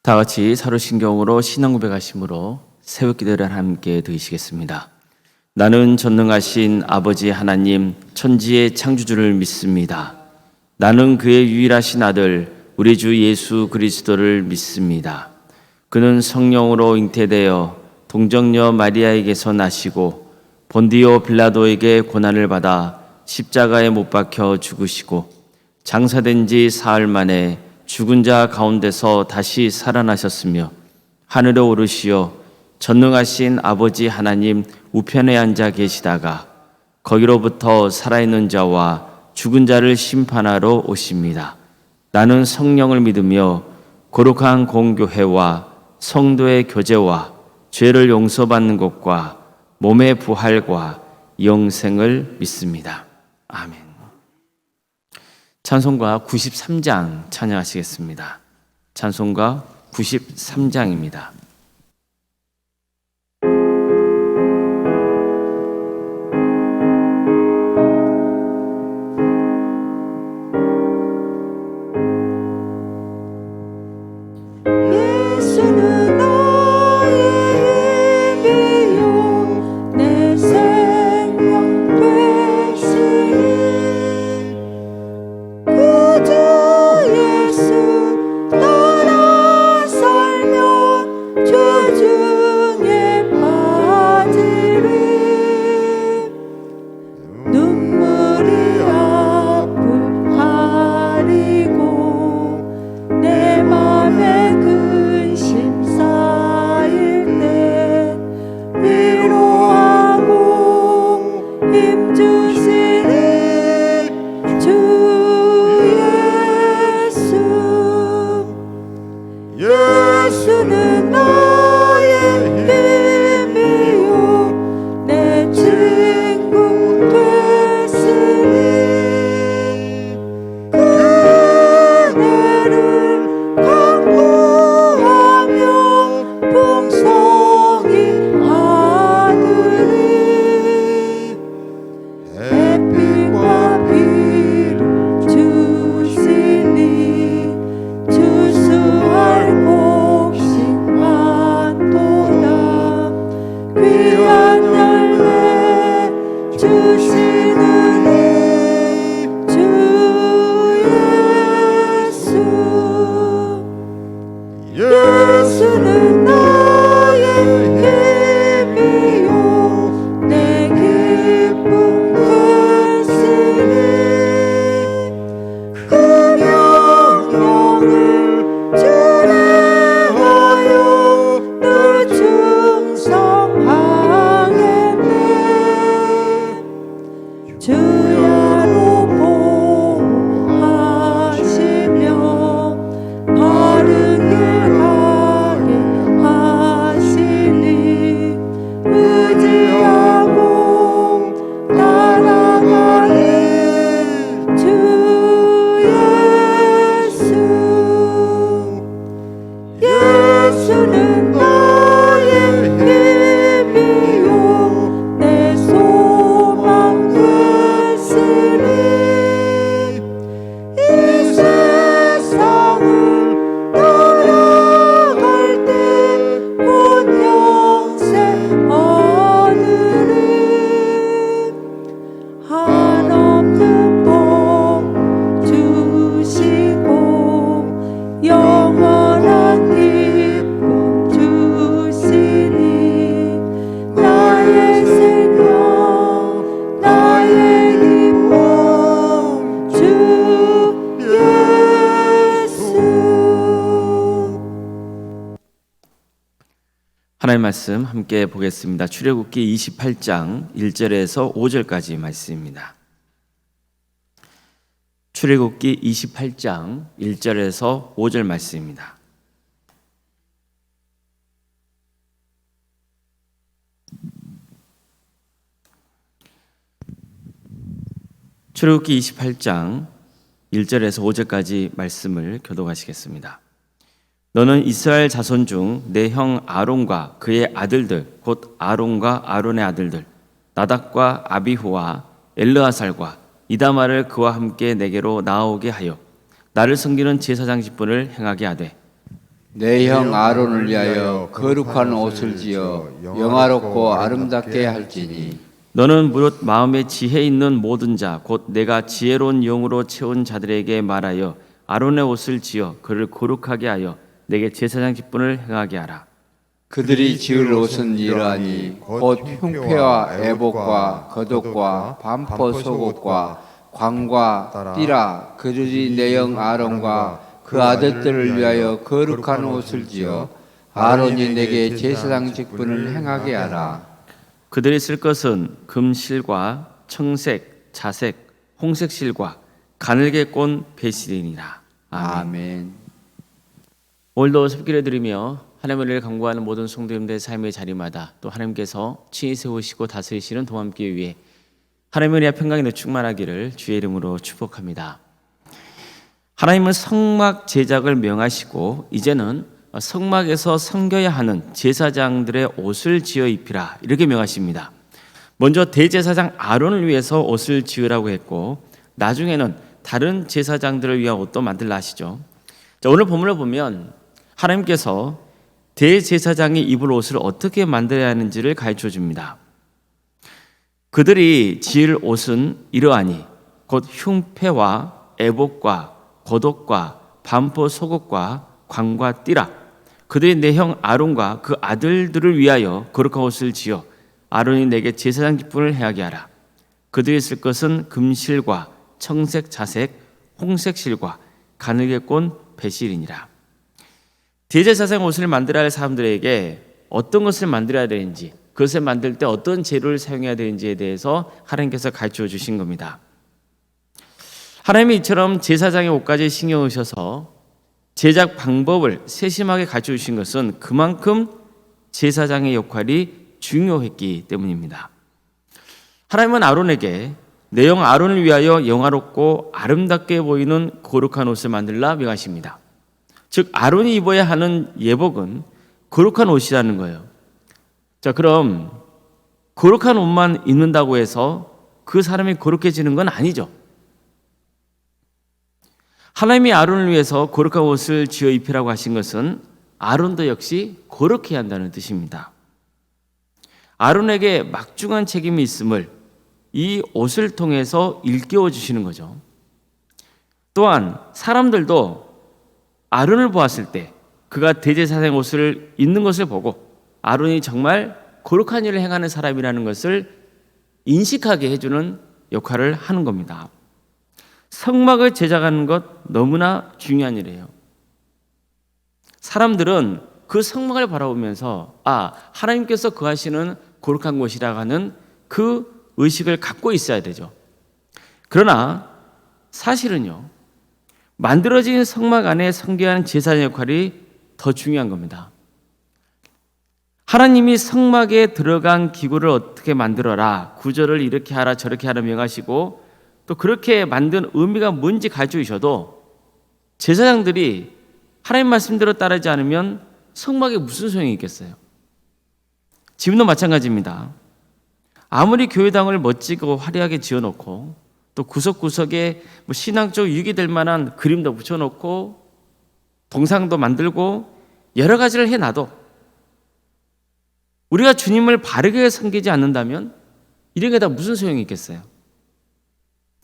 다 같이 사도신경으로 신앙 고백하심으로 새벽기도를 함께 드리시겠습니다. 나는 전능하신 아버지 하나님 천지의 창조주를 믿습니다. 나는 그의 유일하신 아들 우리 주 예수 그리스도를 믿습니다. 그는 성령으로 잉태되어 동정녀 마리아에게서 나시고 본디오 빌라도에게 고난을 받아 십자가에 못 박혀 죽으시고 장사된 지 사흘 만에 죽은 자 가운데서 다시 살아나셨으며 하늘에 오르시어 전능하신 아버지 하나님 우편에 앉아 계시다가 거기로부터 살아있는 자와 죽은 자를 심판하러 오십니다. 나는 성령을 믿으며 거룩한 공교회와 성도의 교제와 죄를 용서받는 것과 몸의 부활과 영생을 믿습니다. 아멘. 찬송가 93장 찬양하시겠습니다. 찬송가 93장입니다. 예수는 나의 힘이요 내 생명 되시니 구주 예수 따라 살면 죄중에 빠지리 눈물이 앞을 가리고 내 맘에 근심 쌓일 때 위로하고 힘주시니 주 예수는 나의 힘이요 내 친구 되시니 그네를 강구하며 풍성히 하늘이 햇빛과 비를 주시니 주수할 곡식 많도다 귀한 열매 주시는 주 예수는 나의 힘이요 내 기쁨 되시니 그 명령을 주례하여 늘 충성하겠네 주야로 보호하시며 바른 길 가게 하시니 의지하고 따라가니 주 예수는 나의 힘이요 내 소망 되시니 이 세상을 떠나갈 때 곧 영생 얻으리 한없는 복 주시고 영원한 기쁨 주시니 나의 생명 나의 기쁨 주 예수. 하나님 말씀 함께 보겠습니다. 출애굽기 28장 1절에서 5절까지 말씀입니다. 출애굽기 28장 1절에서 5절 말씀입니다. 출애굽기 28장 1절에서 5절까지 말씀을 교독하시겠습니다. 너는 이스라엘 자손 중 내 형 아론과 그의 아들들 곧 아론과 아론의 아들들 나답과 아비후와 엘르아살과 이다말을 그와 함께 내게로 나아오게 하여 나를 섬기는 제사장 직분을 행하게 하되 내 형 아론을 위하여 거룩한 옷을 지어 영화롭고 아름답게 할지니 너는 무릇 마음에 지혜 있는 모든 자 곧 내가 지혜로운 영으로 채운 자들에게 말하여 아론의 옷을 지어 그를 거룩하게 하여 내게 제사장 직분을 행하게 하라. 그들이 지을 옷은 이러하니 곧 흉패와 애복과 겉옷과 반포 속옷과 광과 띠라. 그들이 내 형 아론과 그 아들들을 위하여 거룩한 옷을 지어 아론이 내게 제사장 직분을 행하게 하라. 그들이 쓸 것은 금실과 청색, 자색, 홍색 실과 가늘게 꼰 배실이니라. 아멘. 아멘. 오늘도 섭기를 드리며 하나님의 은혜를 간구하는 모든 성도님들의 삶의 자리마다 또 하나님께서 친히 세우시고 다스리시는 동함길 위해 하나님의 은혜와 평강이 충만하기를 주의 이름으로 축복합니다. 하나님은 성막 제작을 명하시고 이제는 성막에서 섬겨야 하는 제사장들의 옷을 지어 입히라 이렇게 명하십니다. 먼저 대제사장 아론을 위해서 옷을 지으라고 했고 나중에는 다른 제사장들을 위한 옷도 만들라 하시죠. 자, 오늘 본문을 보면 하나님께서 대제사장이 입을 옷을 어떻게 만들어야 하는지를 가르쳐 줍니다. 그들이 지을 옷은 이러하니 곧 흉패와 애복과 겉옷과 반포 속옷과 광과 띠라. 그들이 내 형 아론과 그 아들들을 위하여 거룩한 옷을 지어 아론이 내게 제사장 직분을 행하게 하라. 그들이 쓸 것은 금실과 청색, 자색, 홍색 실과 가늘게 꼰 배실이니라. 대제사장 옷을 만들어야 할 사람들에게 어떤 것을 만들어야 되는지, 그것을 만들 때 어떤 재료를 사용해야 되는지에 대해서 하나님께서 가르쳐 주신 겁니다. 하나님이 이처럼 제사장의 옷까지 신경을 쓰셔서 제작 방법을 세심하게 가르쳐 주신 것은 그만큼 제사장의 역할이 중요했기 때문입니다. 하나님은 아론에게 내 형 아론을 위하여 영화롭고 아름답게 보이는 거룩한 옷을 만들라 명하십니다. 즉 아론이 입어야 하는 예복은 거룩한 옷이라는 거예요. 자, 그럼 거룩한 옷만 입는다고 해서 그 사람이 거룩해지는 건 아니죠. 하나님이 아론을 위해서 거룩한 옷을 지어 입히라고 하신 것은 아론도 역시 거룩해야 한다는 뜻입니다. 아론에게 막중한 책임이 있음을 이 옷을 통해서 일깨워 주시는 거죠. 또한 사람들도 아론을 보았을 때 그가 대제사장 옷을 입는 것을 보고 아론이 정말 거룩한 일을 행하는 사람이라는 것을 인식하게 해주는 역할을 하는 겁니다. 성막을 제작하는 것 너무나 중요한 일이에요. 사람들은 그 성막을 바라보면서 하나님께서 거하시는 거룩한 곳이라고 하는 그 의식을 갖고 있어야 되죠. 그러나 사실은요, 만들어진 성막 안에 섬겨야 하는 제사장의 역할이 더 중요한 겁니다. 하나님이 성막에 들어간 기구를 어떻게 만들어라, 구절을 이렇게 하라 저렇게 하라 명하시고 또 그렇게 만든 의미가 뭔지 가르쳐 주셔도 제사장들이 하나님 말씀대로 따르지 않으면 성막에 무슨 소용이 있겠어요? 지금도 마찬가지입니다. 아무리 교회당을 멋지고 화려하게 지어놓고 또 구석구석에 신앙적 유익이 될 만한 그림도 붙여놓고 동상도 만들고 여러 가지를 해놔도 우리가 주님을 바르게 섬기지 않는다면 이런 게 다 무슨 소용이 있겠어요?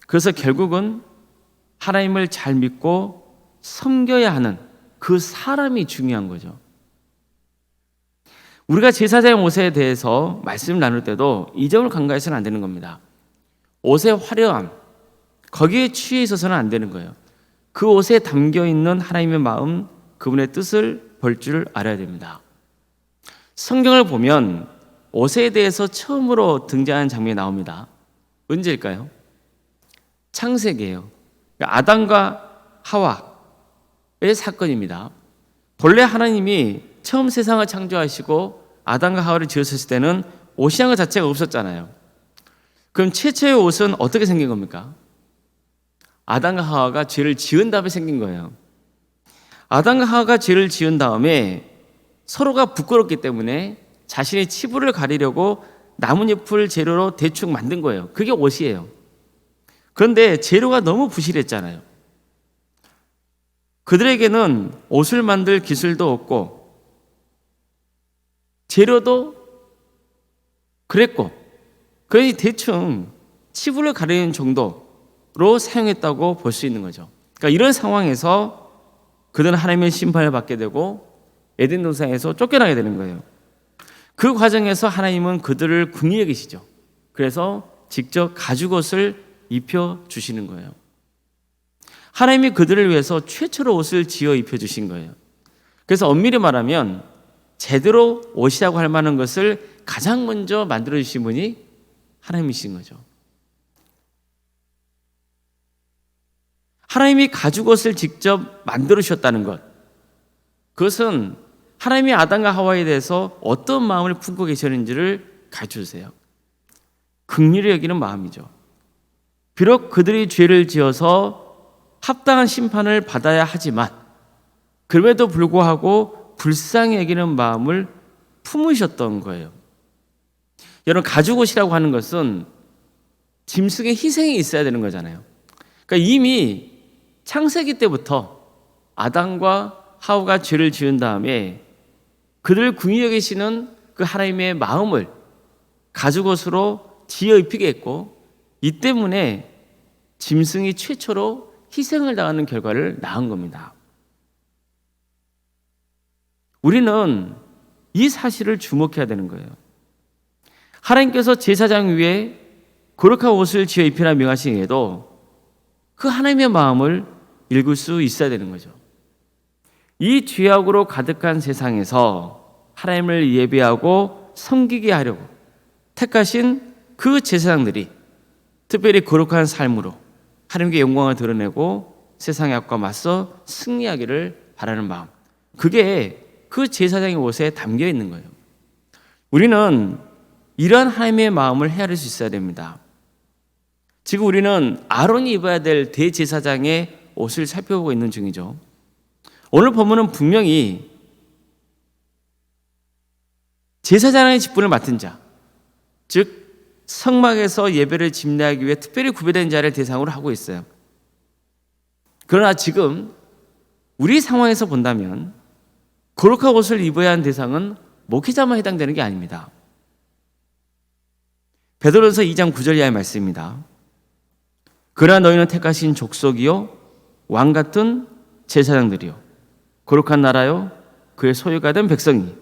그래서 결국은 하나님을 잘 믿고 섬겨야 하는 그 사람이 중요한 거죠. 우리가 제사장 옷에 대해서 말씀을 나눌 때도 이 점을 간과해서는 안 되는 겁니다. 옷의 화려함, 거기에 취해 있어서는 안 되는 거예요. 그 옷에 담겨있는 하나님의 마음, 그분의 뜻을 볼 줄 알아야 됩니다. 성경을 보면 옷에 대해서 처음으로 등장하는 장면이 나옵니다. 언제일까요? 창세기예요. 그러니까 아담과 하와의 사건입니다. 본래 하나님이 처음 세상을 창조하시고 아담과 하와를 지었을 때는 옷이란 것 자체가 없었잖아요. 그럼 최초의 옷은 어떻게 생긴 겁니까? 아담과 하와가 죄를 지은 다음에 생긴 거예요. 아담과 하와가 죄를 지은 다음에 서로가 부끄럽기 때문에 자신의 치부를 가리려고 나뭇잎을 재료로 대충 만든 거예요. 그게 옷이에요. 그런데 재료가 너무 부실했잖아요. 그들에게는 옷을 만들 기술도 없고 재료도 그랬고 거의 대충 치부를 가리는 정도로 사용했다고 볼 수 있는 거죠. 그러니까 이런 상황에서 그들은 하나님의 심판을 받게 되고 에덴 동산에서 쫓겨나게 되는 거예요. 그 과정에서 하나님은 그들을 긍휼히 여기시죠. 그래서 직접 가죽옷을 입혀 주시는 거예요. 하나님이 그들을 위해서 최초로 옷을 지어 입혀 주신 거예요. 그래서 엄밀히 말하면 제대로 옷이라고 할 만한 것을 가장 먼저 만들어 주신 분이 하나님이신 거죠. 하나님이 가죽옷을 직접 만들어 주셨다는 것, 그것은 하나님이 아담과 하와에 대해서 어떤 마음을 품고 계셨는지를 가르쳐 주세요. 긍휼히 여기는 마음이죠. 비록 그들이 죄를 지어서 합당한 심판을 받아야 하지만 그럼에도 불구하고 불쌍히 여기는 마음을 품으셨던 거예요. 여러분, 가죽옷이라고 하는 것은 짐승의 희생이 있어야 되는 거잖아요. 그러니까 이미 창세기 때부터 아담과 하와가 죄를 지은 다음에 그들을 긍휼히 여기시는 그 하나님의 마음을 가죽옷으로 지어 입히게 했고, 이 때문에 짐승이 최초로 희생을 당하는 결과를 낳은 겁니다. 우리는 이 사실을 주목해야 되는 거예요. 하나님께서 제사장 위에 거룩한 옷을 지어 입히라 명하시기에도 그 하나님의 마음을 읽을 수 있어야 되는 거죠. 이 죄악으로 가득한 세상에서 하나님을 예배하고 섬기게 하려고 택하신 그 제사장들이 특별히 거룩한 삶으로 하나님께 영광을 드러내고 세상의 악과 맞서 승리하기를 바라는 마음, 그게 그 제사장의 옷에 담겨 있는 거예요. 우리는 이러한 하나님의 마음을 헤아릴 수 있어야 됩니다. 지금 우리는 아론이 입어야 될 대제사장의 옷을 살펴보고 있는 중이죠. 오늘 본문은 분명히 제사장의 직분을 맡은 자, 즉 성막에서 예배를 집례하기 위해 특별히 구별된 자를 대상으로 하고 있어요. 그러나 지금 우리 상황에서 본다면 거룩한 옷을 입어야 하는 대상은 목회자만 해당되는 게 아닙니다. 베드로전서 2장 9절 이하의 말씀입니다. 그러나 너희는 택하신 족속이요 왕 같은 제사장들이요 거룩한 나라요 그의 소유가 된 백성이,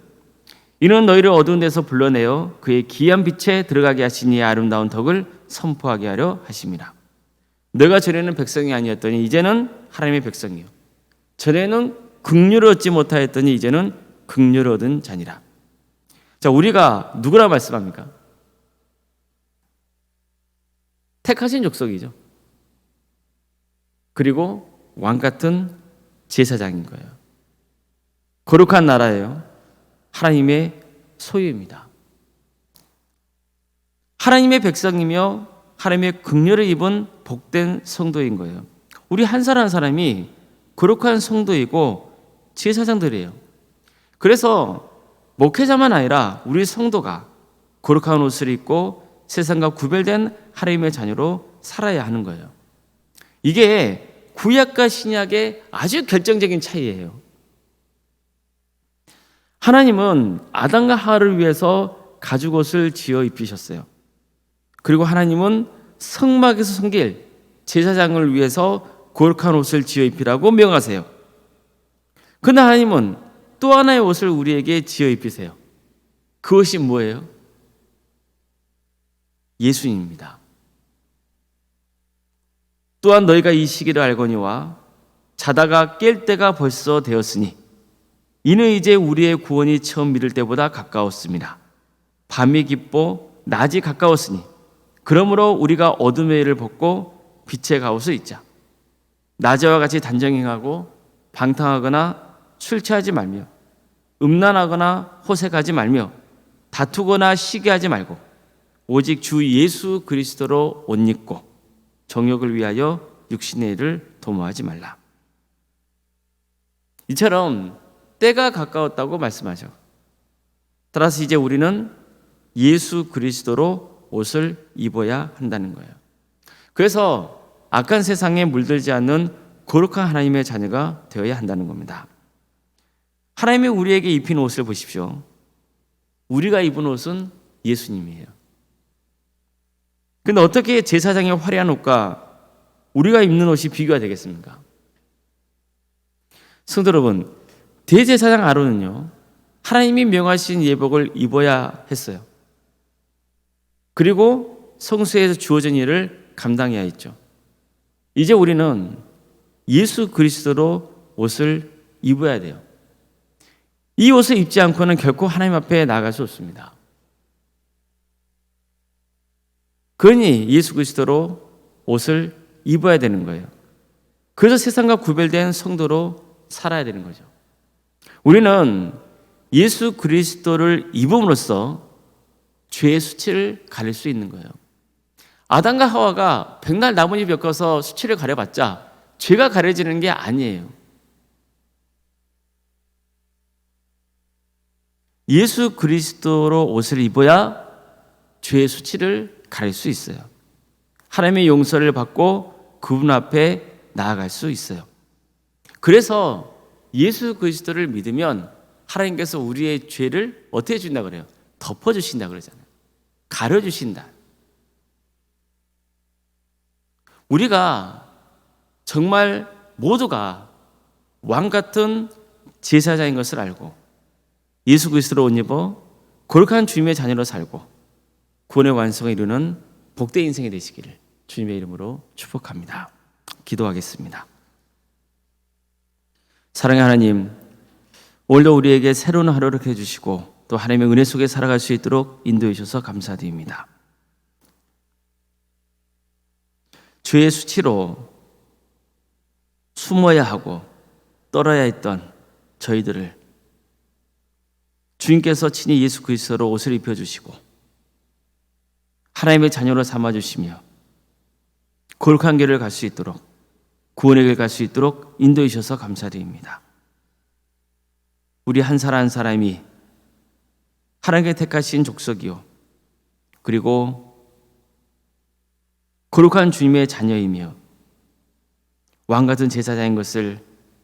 이는 너희를 어두운 데서 불러내어 그의 기이한 빛에 들어가게 하시니 아름다운 덕을 선포하게 하려 하심이라. 너희가 전에는 백성이 아니었더니 이제는 하나님의 백성이요, 전에는 긍휼을 얻지 못하였더니 이제는 긍휼을 얻은 자니라. 자, 우리가 누구라 말씀합니까? 택하신 족속이죠. 그리고 왕 같은 제사장인 거예요. 거룩한 나라예요. 하나님의 소유입니다. 하나님의 백성이며 하나님의 긍휼을 입은 복된 성도인 거예요. 우리 한 사람 한 사람이 거룩한 성도이고 제사장들이에요. 그래서 목회자만 아니라 우리 성도가 거룩한 옷을 입고 세상과 구별된 하나님의 자녀로 살아야 하는 거예요. 이게 구약과 신약의 아주 결정적인 차이예요. 하나님은 아담과 하와를 위해서 가죽옷을 지어 입히셨어요. 그리고 하나님은 성막에서 섬길 제사장을 위해서 거룩한 옷을 지어 입히라고 명하세요. 그러나 하나님은 또 하나의 옷을 우리에게 지어 입히세요. 그것이 뭐예요? 예수님입니다. 또한 너희가 이 시기를 알거니와 자다가 깰 때가 벌써 되었으니 이는 이제 우리의 구원이 처음 믿을 때보다 가까웠습니다. 밤이 깊고 낮이 가까웠으니 그러므로 우리가 어둠의 일을 벗고 빛의 가옷을 입자. 낮에와 같이 단정행하고 방탕하거나 술 취하지 말며 음란하거나 호색하지 말며 다투거나 시기하지 말고 오직 주 예수 그리스도로 옷 입고 정욕을 위하여 육신의 일을 도모하지 말라. 이처럼 때가 가까웠다고 말씀하죠. 따라서 이제 우리는 예수 그리스도로 옷을 입어야 한다는 거예요. 그래서 악한 세상에 물들지 않는 거룩한 하나님의 자녀가 되어야 한다는 겁니다. 하나님이 우리에게 입힌 옷을 보십시오. 우리가 입은 옷은 예수님이에요. 그런데 어떻게 제사장의 화려한 옷과 우리가 입는 옷이 비교가 되겠습니까? 성도 여러분, 대제사장 아론은요, 하나님이 명하신 예복을 입어야 했어요. 그리고 성소에서 주어진 일을 감당해야 했죠. 이제 우리는 예수 그리스도로 옷을 입어야 돼요. 이 옷을 입지 않고는 결코 하나님 앞에 나아갈 수 없습니다. 그러니 예수 그리스도로 옷을 입어야 되는 거예요. 그래서 세상과 구별된 성도로 살아야 되는 거죠. 우리는 예수 그리스도를 입음으로써 죄의 수치를 가릴 수 있는 거예요. 아담과 하와가 백날 나뭇잎 엮어서 수치를 가려봤자 죄가 가려지는 게 아니에요. 예수 그리스도로 옷을 입어야 죄의 수치를 가릴 수 있어요. 하나님의 용서를 받고 그분 앞에 나아갈 수 있어요. 그래서 예수 그리스도를 믿으면 하나님께서 우리의 죄를 어떻게 해준다 그래요? 덮어주신다 그러잖아요. 가려주신다. 우리가 정말 모두가 왕 같은 제사장인 것을 알고 예수 그리스도로 옷 입어 거룩한 주님의 자녀로 살고 구원의 완성을 이루는 복된 인생이 되시기를 주님의 이름으로 축복합니다. 기도하겠습니다. 사랑의 하나님, 오늘도 우리에게 새로운 하루를 해주시고 또 하나님의 은혜 속에 살아갈 수 있도록 인도해 주셔서 감사드립니다. 죄의 수치로 숨어야 하고 떨어야 했던 저희들을 주님께서 친히 예수 그리스도로 옷을 입혀주시고 하나님의 자녀로 삼아주시며 거룩한 길을 갈 수 있도록 구원의 길 갈 수 있도록 인도해 주셔서 감사드립니다. 우리 한 사람 한 사람이 하나님께 택하신 족속이요 그리고 거룩한 주님의 자녀이며 왕같은 제사장인 것을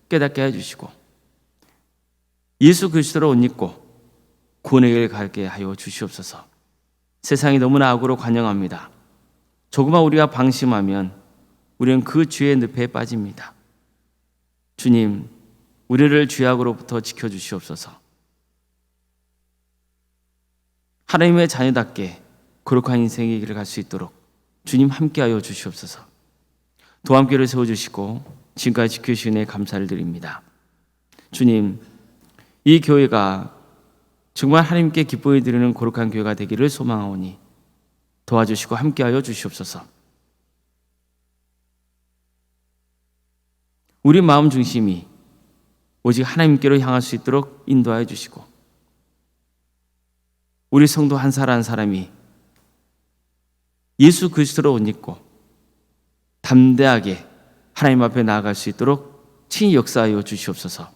깨닫게 해주시고 예수 그리스도로 옷 입고 구원의 길을 가게 하여 주시옵소서. 세상이 너무나 악으로 관영합니다. 조금만 우리가 방심하면 우리는 그 죄의 늪에 빠집니다. 주님, 우리를 죄악으로부터 지켜주시옵소서. 하나님의 자녀답게 거룩한 인생의 길을 갈 수 있도록 주님 함께하여 주시옵소서. 도함교를 세워주시고 지금까지 지켜주신 은혜 감사를 드립니다. 주님, 이 교회가 정말 하나님께 기쁨을 드리는 거룩한 교회가 되기를 소망하오니 도와주시고 함께하여 주시옵소서. 우리 마음 중심이 오직 하나님께로 향할 수 있도록 인도하여 주시고 우리 성도 한 사람 한 사람이 예수 그리스도로 옷 입고 담대하게 하나님 앞에 나아갈 수 있도록 친히 역사하여 주시옵소서.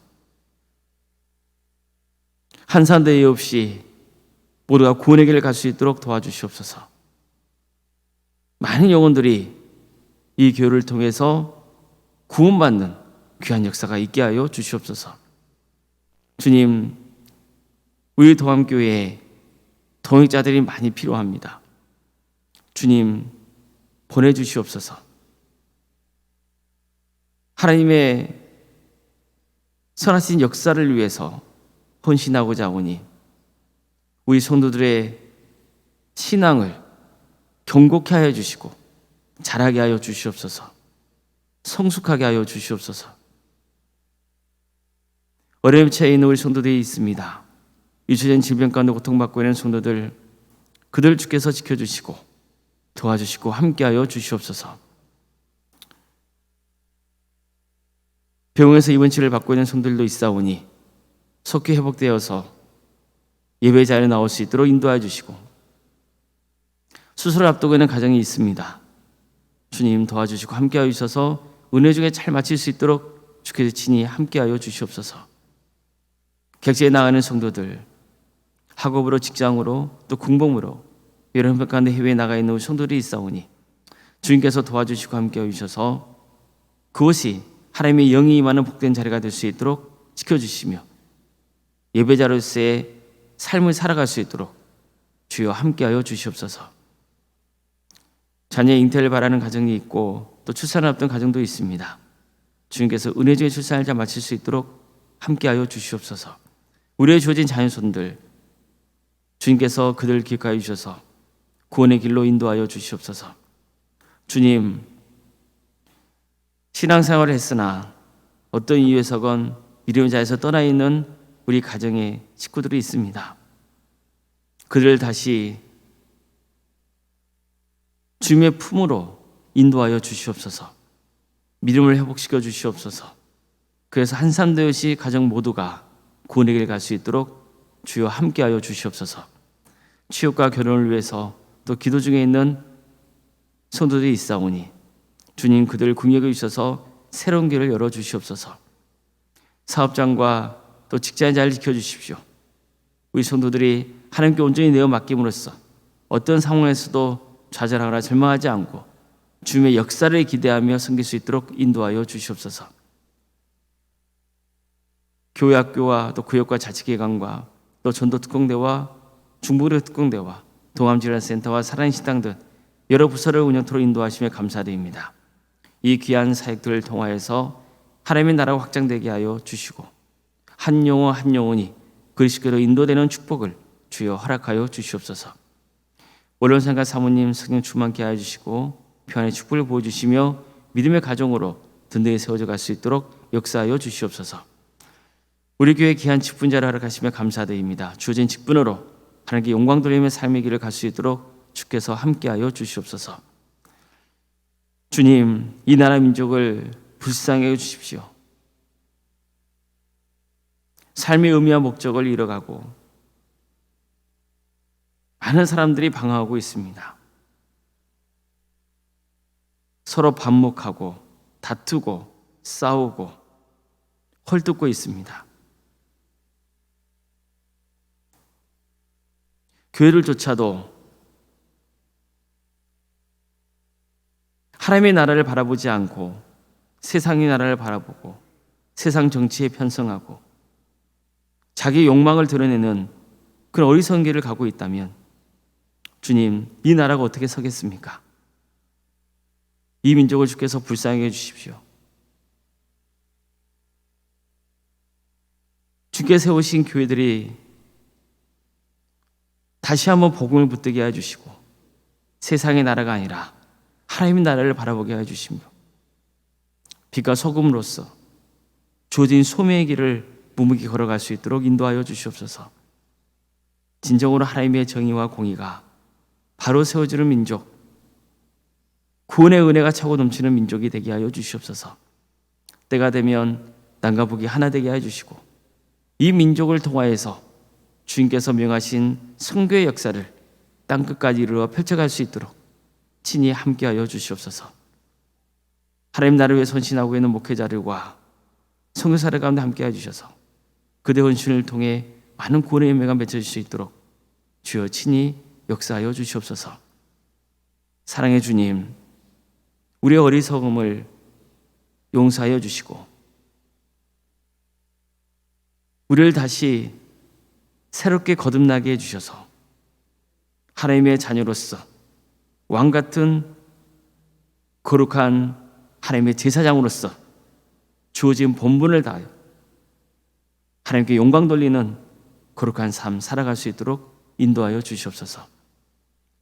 한산대회 없이 모두가 구원의 길을 갈 수 있도록 도와주시옵소서. 많은 영혼들이 이 교회를 통해서 구원받는 귀한 역사가 있게 하여 주시옵소서. 주님, 우리 도함교회에 동역자들이 많이 필요합니다. 주님, 보내주시옵소서. 하나님의 선하신 역사를 위해서 헌신하고자 하오니 우리 성도들의 신앙을 견고케 하여 주시고 자라게 하여 주시옵소서. 성숙하게 하여 주시옵소서. 어려움 처해 있는 우리 성도들이 있습니다. 유체된 질병 가운데 고통받고 있는 성도들, 그들 주께서 지켜주시고 도와주시고 함께하여 주시옵소서. 병원에서 입원 치료를 받고 있는 성도들도 있사오니 속히 회복되어서 예배 자리에 나올 수 있도록 인도하여 주시고 수술을 앞두고 있는 가정이 있습니다. 주님 도와주시고 함께하여 주셔서 은혜 중에 잘 마칠 수 있도록 주께서 친히 함께하여 주시옵소서. 객지에 나가는 성도들, 학업으로 직장으로 또 군복무로 여러 형편 가운데 해외에 나가 있는 성도들이 있사오니 주님께서 도와주시고 함께하여 주셔서 그것이 하나님의 영이 임하는 복된 자리가 될 수 있도록 지켜주시며 예배자로서의 삶을 살아갈 수 있도록 주여 함께하여 주시옵소서. 자녀의 잉태를 바라는 가정이 있고 또 출산을 앞둔 가정도 있습니다. 주님께서 은혜 중에 출산을 잘 마칠 수 있도록 함께하여 주시옵소서. 우리의 주어진 자녀손들 주님께서 그들을 기억하여 주셔서 구원의 길로 인도하여 주시옵소서. 주님, 신앙생활을 했으나 어떤 이유에서건 믿음의 자에서 떠나 있는 우리 가정의 식구들이 있습니다. 그들을 다시 주님의 품으로 인도하여 주시옵소서. 믿음을 회복시켜 주시옵소서. 그래서 한 사람 되듯이 가정 모두가 구원의 길 갈 수 있도록 주여 함께하여 주시옵소서. 취업과 결혼을 위해서 또 기도 중에 있는 성도들이 있사오니 주님 그들을 궁여겨 주셔서 새로운 길을 열어 주시옵소서. 사업장과 또 직장의 자를 지켜주십시오. 우리 성도들이 하나님께 온전히 내어 맡김으로써 어떤 상황에서도 좌절하거나 절망하지 않고 주님의 역사를 기대하며 섬길 수 있도록 인도하여 주시옵소서. 교회 학교와 또 구역과 자치기관과 또 전도특공대와 중부의료 특공대와 동암질환센터와 살아있는 식당 등 여러 부서를 운영토록 인도하시며 감사드립니다. 이 귀한 사역들을 통하여서 하나님의 나라가 확장되게 하여 주시고 한 영혼 한 영혼이 그리스도로 인도되는 축복을 주여 허락하여 주시옵소서. 원론생과 사모님 성령 충만케 하여 주시고 평안의 축복을 보여주시며 믿음의 가정으로 든든히 세워져 갈 수 있도록 역사하여 주시옵소서. 우리 교회 귀한 직분자를 허락하시며 감사드립니다. 주어진 직분으로 하나님께 영광 돌리며 삶의 길을 갈 수 있도록 주께서 함께하여 주시옵소서. 주님, 이 나라 민족을 불쌍히 해 주십시오. 삶의 의미와 목적을 잃어가고 많은 사람들이 방황하고 있습니다. 서로 반목하고 다투고 싸우고 헐뜯고 있습니다. 교회를 조차도 하나님의 나라를 바라보지 않고 세상의 나라를 바라보고 세상 정치에 편성하고 자기 욕망을 드러내는 그런 어리석은 길을 가고 있다면 주님, 이 나라가 어떻게 서겠습니까? 이 민족을 주께서 불쌍히 해주십시오. 주께 세우신 교회들이 다시 한번 복음을 붙들게 해주시고 세상의 나라가 아니라 하나님의 나라를 바라보게 해주시며 빛과 소금으로서 주어진 소명의 길을 묵묵히 걸어갈 수 있도록 인도하여 주시옵소서. 진정으로 하나님의 정의와 공의가 바로 세워지는 민족, 구원의 은혜가 차고 넘치는 민족이 되게 하여 주시옵소서. 때가 되면 땅과 북이 하나 되게 해주시고 이 민족을 통하여서 주님께서 명하신 선교의 역사를 땅끝까지 이루어 펼쳐갈 수 있도록 친히 함께하여 주시옵소서. 하나님 나라를 위해 헌신하고 있는 목회자들과 선교사들 가운데 함께해 주셔서 그대 헌신을 통해 많은 구원의 열매가 맺혀질 수 있도록 주여 친히 역사하여 주시옵소서. 사랑의 주님, 우리의 어리석음을 용서하여 주시고 우리를 다시 새롭게 거듭나게 해주셔서 하나님의 자녀로서 왕같은 거룩한 하나님의 제사장으로서 주어진 본분을 다하여 하나님께 영광 돌리는 거룩한 삶 살아갈 수 있도록 인도하여 주시옵소서.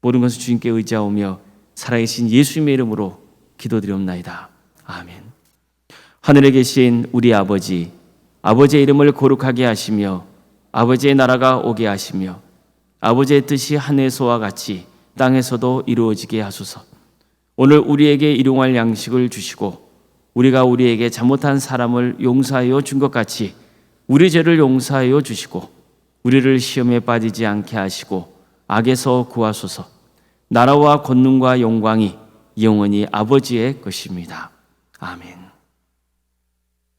모든 것을 주님께 의지하오며 살아계신 예수님의 이름으로 기도드리옵나이다. 아멘. 하늘에 계신 우리 아버지, 아버지의 이름을 거룩하게 하시며 아버지의 나라가 오게 하시며 아버지의 뜻이 하늘에서와 같이 땅에서도 이루어지게 하소서. 오늘 우리에게 일용할 양식을 주시고 우리가 우리에게 잘못한 사람을 용서하여 준 것 같이 우리 죄를 용서하여 주시고 우리를 시험에 빠지지 않게 하시고 악에서 구하소서. 나라와 권능과 영광이 영원히 아버지의 것입니다. 아멘.